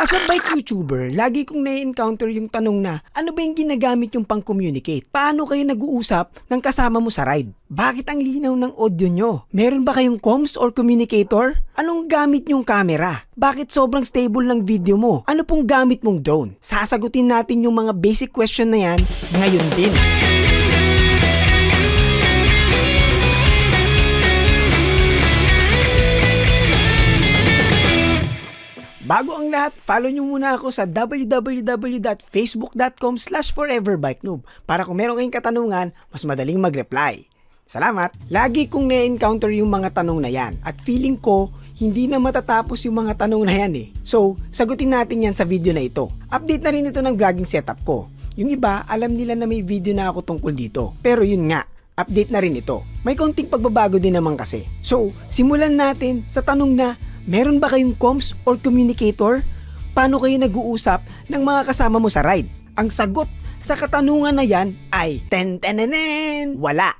As a bike YouTuber, lagi kong na-encounter yung tanong na, ano ba yung ginagamit yung pang-communicate? Paano kayo nag-uusap ng kasama mo sa ride? Bakit ang linaw ng audio nyo? Meron ba kayong comms or communicator? Anong gamit yung camera? Bakit sobrang stable ng video mo? Ano pong gamit mong drone? Sasagutin natin yung mga basic question na yan ngayon din. Bago ang lahat, follow nyo muna ako sa www.facebook.com/foreverbikeNoob para kung meron kayong katanungan, mas madaling mag-reply. Salamat! Lagi kong na-encounter yung mga tanong na yan at feeling ko hindi na matatapos yung mga tanong na yan eh. So, sagutin natin yan sa video na ito. Update na rin ito ng vlogging setup ko. Yung iba, alam nila na may video na ako tungkol dito. Pero yun nga, update na rin ito. May konting pagbabago din naman kasi. So, simulan natin sa tanong na, meron ba kayong comms or communicator? Paano kayo nag-uusap ng mga kasama mo sa ride? Ang sagot sa katanungan na yan ay ten-tenenen! Wala.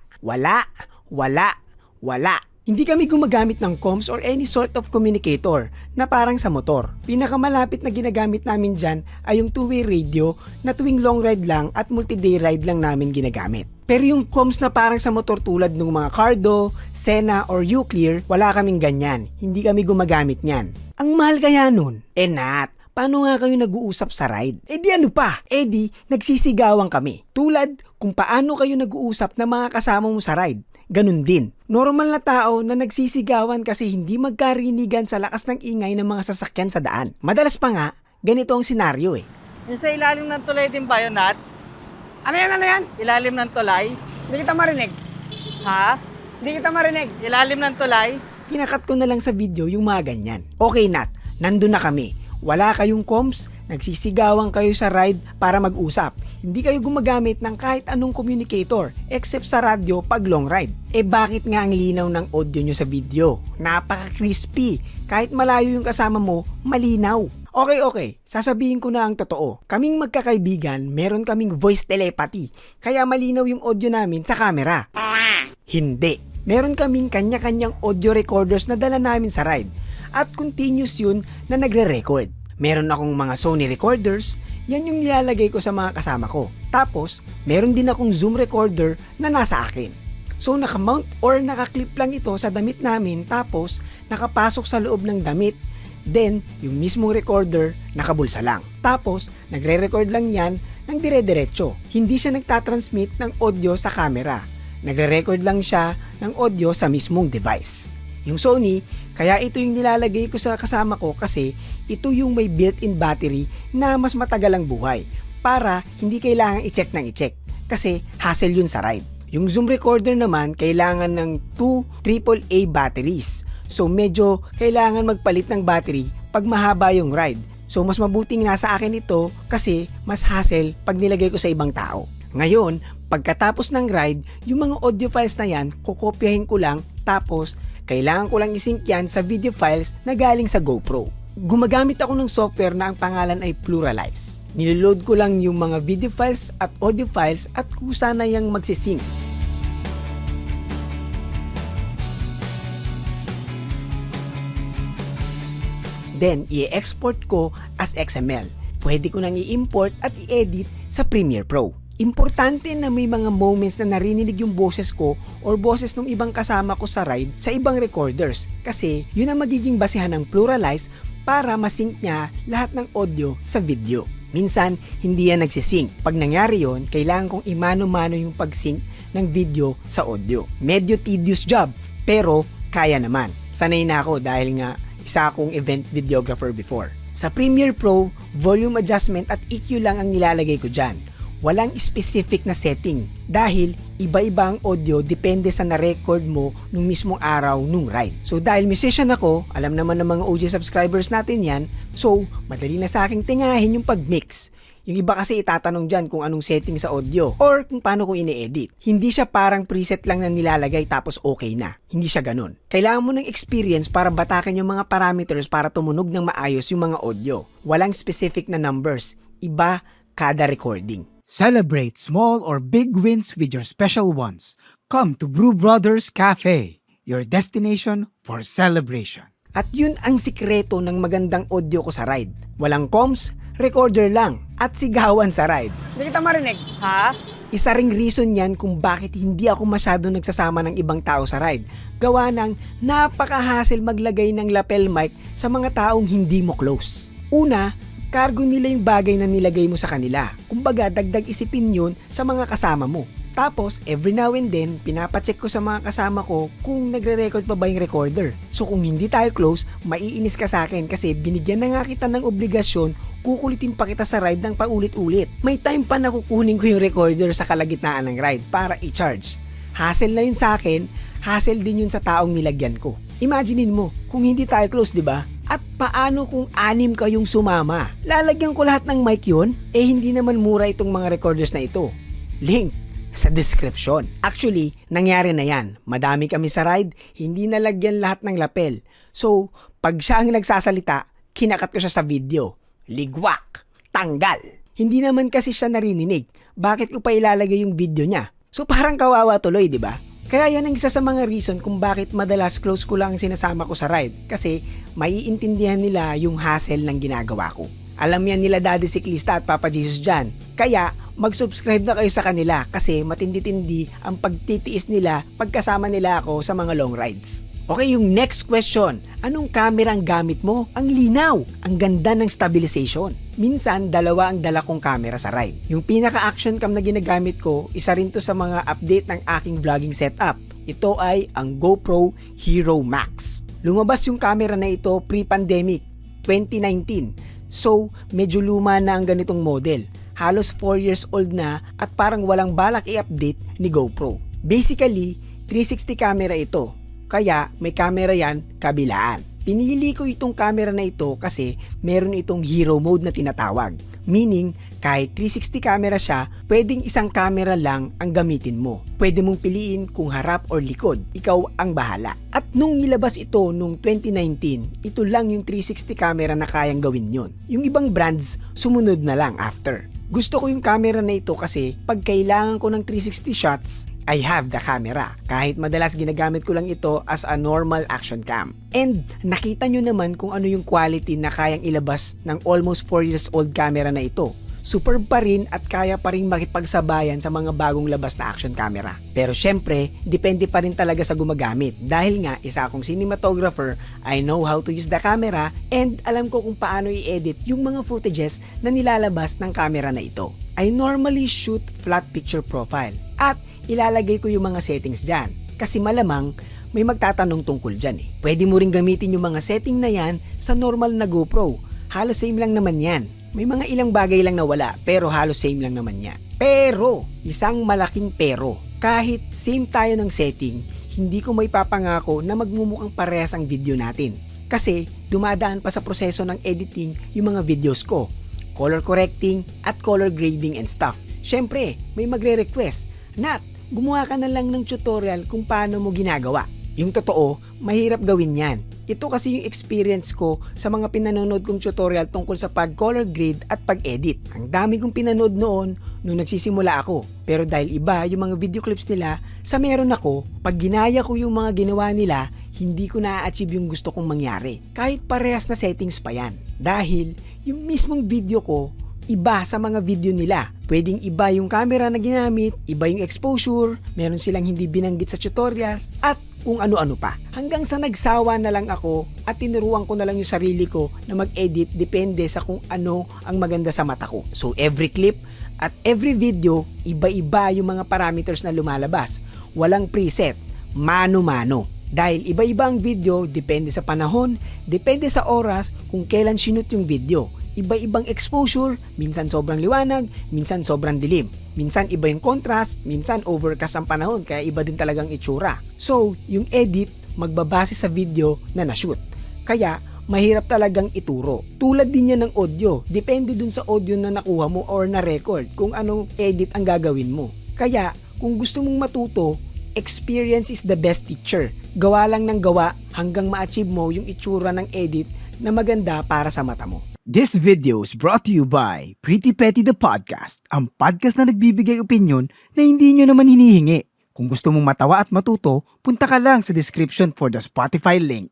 Hindi kami gumagamit ng comms or any sort of communicator na parang sa motor. Pinakamalapit na ginagamit namin dyan ay yung two-way radio na tuwing long ride lang at multi-day ride lang namin ginagamit. Pero yung comms na parang sa motor tulad ng mga Cardo, Sena or Uclear, wala kaming ganyan. Hindi kami gumagamit niyan. Ang mahal kaya nun? Nat, paano nga kayo nag-uusap sa ride? Di ano pa? Di nagsisigawan kami. Tulad kung paano kayo nag-uusap ng mga kasama mo sa ride. Ganun din. Normal na tao na nagsisigawan kasi hindi magkarinigan sa lakas ng ingay ng mga sasakyan sa daan. Madalas pa nga, ganito ang senaryo eh. Yung sa ilalim ng tulay din ba yun, Nat? Ano yan? Ilalim ng tulay? Hindi kita marinig. Ha? Hindi kita marinig. Ilalim ng tulay? Kinakat ko na lang sa video yung mga ganyan. Okay Nat, nandun na kami. Wala kayong comms, nagsisigawan kayo sa ride para mag-usap. Hindi kayo gumagamit ng kahit anong communicator except sa radyo pag long ride. Bakit nga ang linaw ng audio nyo sa video? Napaka-crispy. Kahit malayo yung kasama mo, malinaw. Okay. Sasabihin ko na ang totoo. Kaming magkakaibigan, meron kaming voice telepathy. Kaya malinaw yung audio namin sa camera. Hindi. Meron kaming kanya-kanyang audio recorders na dala namin sa ride. At continuous yun na nagre-record. Meron akong mga Sony recorders, yan yung nilalagay ko sa mga kasama ko. Tapos, meron din akong Zoom recorder na nasa akin. So nakamount or nakaklip lang ito sa damit namin tapos nakapasok sa loob ng damit. Then, yung mismong recorder nakabulsa lang. Tapos, nagre-record lang yan ng dire-diretso. Hindi siya nagtatransmit ng audio sa camera. Nagre-record lang siya ng audio sa mismong device. Yung Sony, kaya ito yung nilalagay ko sa kasama ko kasi ito yung may built-in battery na mas matagal ang buhay para hindi kailangan i-check ng i-check kasi hassle yun sa ride. Yung Zoom recorder naman kailangan ng 2 AAA batteries. So medyo kailangan magpalit ng battery pag mahaba yung ride. So mas mabuting nasa akin ito kasi mas hassle pag nilagay ko sa ibang tao. Ngayon, pagkatapos ng ride, yung mga audio files na yan, kukopyahin ko lang tapos kailangan ko lang isync yan sa video files na galing sa GoPro. Gumagamit ako ng software na ang pangalan ay Pluralize. Niloload ko lang yung mga video files at audio files at kusa na yung magsisync. Then, i-export ko as XML. Pwede ko nang i-import at i-edit sa Premiere Pro. Importante na may mga moments na narinig yung boses ko or boses ng ibang kasama ko sa ride sa ibang recorders kasi yun ang magiging basehan ng Pluralize para masync niya lahat ng audio sa video. Minsan, hindi yan nagsisync. Pag nangyari yon, kailangan kong imano-mano yung pag-sync ng video sa audio. Medyo tedious job, pero kaya naman. Sanay na ako dahil nga isa akong event videographer before. Sa Premiere Pro, volume adjustment at EQ lang ang nilalagay ko dyan. Walang specific na setting dahil iba-iba ang audio depende sa na-record mo nung mismong araw nung ride. So dahil musician ako, alam naman ng mga OG subscribers natin yan, so madali na sa aking tingahin yung pag-mix. Yung iba kasi itatanong dyan kung anong setting sa audio or kung paano ko ine-edit. Hindi siya parang preset lang na nilalagay tapos okay na. Hindi siya ganun. Kailangan mo ng experience para batakin yung mga parameters para tumunog ng maayos yung mga audio. Walang specific na numbers. Iba kada recording. Celebrate small or big wins with your special ones. Come to Brew Brothers Cafe, your destination for celebration. At yun ang sikreto ng magandang audio ko sa ride. Walang comms, recorder lang, at sigawan sa ride. Hindi kita marinig. Ha? Isa ring reason yan kung bakit hindi ako masyado nagsasama ng ibang tao sa ride. Gawa ng napaka-hassle maglagay ng lapel mic sa mga taong hindi mo close. Una, cargo nila yung bagay na nilagay mo sa kanila. Kumbaga, dagdag isipin yun sa mga kasama mo. Tapos, every now and then, pinapacheck ko sa mga kasama ko kung nagre-record pa ba yung recorder. So kung hindi tayo close, maiinis ka sa akin kasi binigyan na nga kita ng obligasyon, kukulitin pa kita sa ride ng paulit-ulit. May time pa na kukunin ko yung recorder sa kalagitnaan ng ride para i-charge. Hassle na yun sa akin, hassle din yun sa taong nilagyan ko. Imaginein mo, kung hindi tayo close, di ba? At paano kung 6 kayong sumama? Lalagyan ko lahat ng mic yun? Eh hindi naman mura itong mga recorders na ito. Link sa description. Actually, nangyari na yan. Madami kami sa ride, hindi nalagyan lahat ng lapel. So, pag siya ang nagsasalita, kinakat ko siya sa video. Ligwak! Tanggal! Hindi naman kasi siya narinig. Bakit ko pa ilalagay yung video niya? So, parang kawawa tuloy, di ba? Kaya yan ang isa sa mga reason kung bakit madalas close ko lang sinasama ko sa ride. Kasi, maiintindihan nila yung hassle ng ginagawa ko. Alam yan nila Daddy Siklista at Papa Jesus dyan. Kaya, mag-subscribe na kayo sa kanila kasi matindi-tindi ang pagtitiis nila pagkasama nila ako sa mga long rides. Okay, yung next question. Anong camera ang gamit mo? Ang linaw! Ang ganda ng stabilization. Minsan, dalawa ang dala kong camera sa ride. Yung pinaka-action cam na ginagamit ko, isa rin to sa mga update ng aking vlogging setup. Ito ay ang GoPro Hero Max. Lumabas yung camera na ito pre-pandemic, 2019. So, medyo luma na ang ganitong model. Halos 4 years old na at parang walang balak i-update ni GoPro. Basically, 360 camera ito. Kaya may camera yan kabilaan. Pinili ko itong camera na ito kasi meron itong hero mode na tinatawag. Meaning, kahit 360 camera siya, pwedeng isang camera lang ang gamitin mo. Pwede mong piliin kung harap or likod. Ikaw ang bahala. At nung nilabas ito nung 2019, ito lang yung 360 camera na kayang gawin yon. Yung ibang brands, sumunod na lang after. Gusto ko yung camera na ito kasi pag kailangan ko ng 360 shots, I have the camera. Kahit madalas ginagamit ko lang ito as a normal action cam. And nakita nyo naman kung ano yung quality na kayang ilabas ng almost 4 years old camera na ito. Superb pa rin at kaya pa rin makipagsabayan sa mga bagong labas na action camera. Pero syempre, depende pa rin talaga sa gumagamit. Dahil nga, isa akong cinematographer, I know how to use the camera and alam ko kung paano i-edit yung mga footages na nilalabas ng camera na ito. I normally shoot flat picture profile at ilalagay ko yung mga settings dyan. Kasi malamang may magtatanong tungkol dyan eh. Pwede mo rin gamitin yung mga setting na yan sa normal na GoPro. Halos same lang naman yan. May mga ilang bagay lang na wala pero halos same lang naman yan. Pero, isang malaking pero. Kahit same tayo ng setting, hindi ko may papangako na magmumukhang parehas ang video natin. Kasi dumadaan pa sa proseso ng editing yung mga videos ko. Color correcting at color grading and stuff. Syempre, may magre-request, Nat, gumawa ka na lang ng tutorial kung paano mo ginagawa. Yung totoo, mahirap gawin yan. Ito kasi yung experience ko sa mga pinanonood kong tutorial tungkol sa pag-color grade at pag-edit. Ang dami kong pinanood noon nung nagsisimula ako. Pero dahil iba yung mga video clips nila, sa meron ako, pag ginaya ko yung mga ginawa nila, hindi ko na-achieve yung gusto kong mangyari. Kahit parehas na settings pa yan. Dahil yung mismong video ko, iba sa mga video nila. Pwedeng iba yung camera na ginamit, iba yung exposure, meron silang hindi binanggit sa tutorials, at kung ano-ano pa. Hanggang sa nagsawa na lang ako at tinuruan ko na lang yung sarili ko na mag-edit depende sa kung ano ang maganda sa mata ko. So every clip at every video, iba-iba yung mga parameters na lumalabas. Walang preset, mano-mano. Dahil iba-iba ang video, depende sa panahon, depende sa oras kung kailan sinut yung video. Iba-ibang exposure, minsan sobrang liwanag, minsan sobrang dilim. Minsan iba yung contrast, minsan overcast ang panahon, kaya iba din talagang itsura. So, yung edit, magbabase sa video na na-shoot. Kaya, mahirap talagang ituro. Tulad din yan ng audio, depende dun sa audio na nakuha mo or na-record kung anong edit ang gagawin mo. Kaya, kung gusto mong matuto, experience is the best teacher. Gawa lang ng gawa hanggang ma-achieve mo yung itsura ng edit na maganda para sa mata mo. This video is brought to you by Pretty Petty the Podcast, ang podcast na nagbibigay opinyon na hindi nyo naman hinihingi. Kung gusto mong matawa at matuto, punta ka lang sa description for the Spotify link.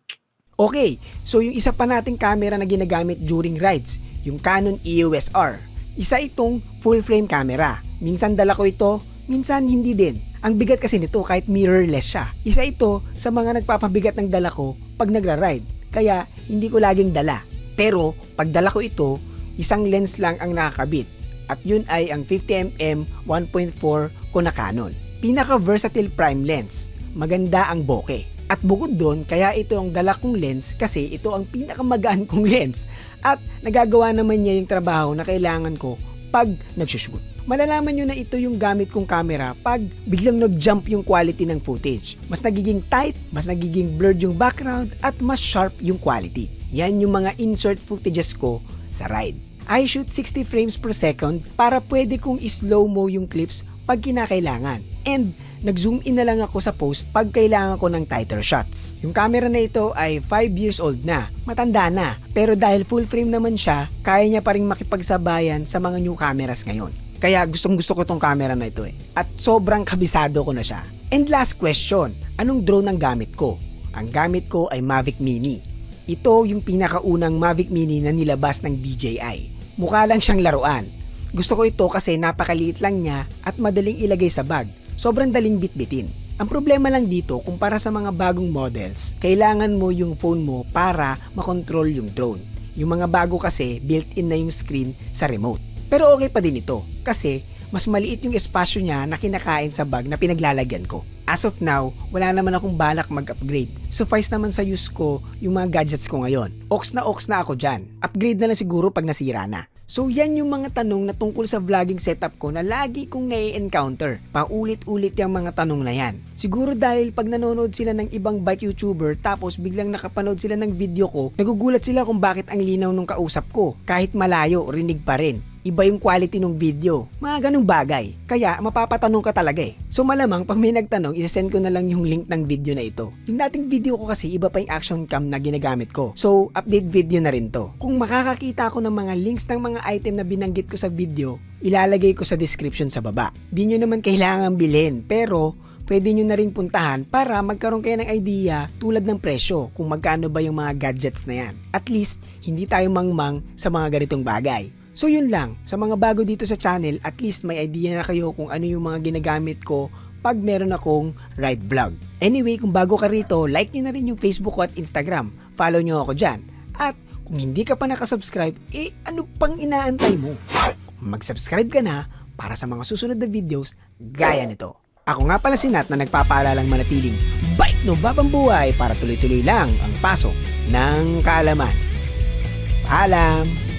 Okay, so yung isa pa nating camera na ginagamit during rides, yung Canon EOS R. Isa itong full frame camera. Minsan dala ko ito, minsan hindi din. Ang bigat kasi nito kahit mirrorless siya. Isa ito sa mga nagpapabigat ng dala ko pag nagra-ride, kaya hindi ko laging dala. Pero pag dala ko ito, isang lens lang ang nakakabit at yun ay ang 50mm 1.4 ko na Canon. Pinaka-versatile prime lens. Maganda ang bokeh. At bukod doon, kaya ito ang dala kong lens kasi ito ang pinakamagaan kong lens at nagagawa naman niya yung trabaho na kailangan ko pag nagsushoot. Malalaman nyo na ito yung gamit kong camera pag biglang nag-jump yung quality ng footage. Mas nagiging tight, mas nagiging blurred yung background at mas sharp yung quality. Yan yung mga insert footages ko sa ride. I shoot 60 frames per second para pwede kong i-slow mo yung clips pag kinakailangan. And nag-zoom in na lang ako sa post pag kailangan ko ng tighter shots. Yung camera na ito ay 5 years old na, matanda na. Pero dahil full frame naman siya, kaya niya pa rin makipagsabayan sa mga new cameras ngayon. Kaya gustong gusto ko tong camera na ito At sobrang kabisado ko na siya. And last question, anong drone ang gamit ko? Ang gamit ko ay Mavic Mini. Ito yung pinakaunang Mavic Mini na nilabas ng DJI. Mukha lang siyang laruan. Gusto ko ito kasi napakaliit lang niya at madaling ilagay sa bag. Sobrang daling bitbitin. Ang problema lang dito, kumpara sa mga bagong models, kailangan mo yung phone mo para makontrol yung drone. Yung mga bago kasi, built-in na yung screen sa remote. Pero okay pa din ito, kasi mas maliit yung espasyo niya na kinakain sa bag na pinaglalagyan ko. As of now, wala naman akong balak mag-upgrade. Suffice naman sa use ko yung mga gadgets ko ngayon. Ox na ako dyan. Upgrade na lang siguro pag nasira na. So yan yung mga tanong na tungkol sa vlogging setup ko na lagi kong nai-encounter. Paulit-ulit yung mga tanong na yan. Siguro dahil pag nanonood sila ng ibang bike YouTuber tapos biglang nakapanood sila ng video ko, nagugulat sila kung bakit ang linaw nung kausap ko. Kahit malayo, rinig pa rin. Iba yung quality ng video. Mga ganung bagay. Kaya mapapatanong ka talaga So malamang pag may nagtanong, isasend ko na lang yung link ng video na ito. Yung dating video ko kasi iba pa yung action cam na ginagamit ko. So update video na rin to. Kung makakakita ako ng mga links ng mga item na binanggit ko sa video, ilalagay ko sa description sa baba. Di nyo naman kailangan bilhin, pero pwede nyo na rin puntahan para magkaroon kayo ng idea tulad ng presyo kung magkano ba yung mga gadgets na yan. At least, hindi tayo mangmang sa mga ganitong bagay. So yun lang, sa mga bago dito sa channel, at least may idea na kayo kung ano yung mga ginagamit ko pag meron akong ride vlog. Anyway, kung bago ka rito, like nyo na rin yung Facebook ko at Instagram. Follow nyo ako dyan. At kung hindi ka pa nakasubscribe, ano pang inaantay mo? Mag-subscribe ka na para sa mga susunod na videos gaya nito. Ako nga pala si Nat na nagpapaalalang manatiling bike no babambuhay para tuloy-tuloy lang ang pasok ng kaalaman. Paalam!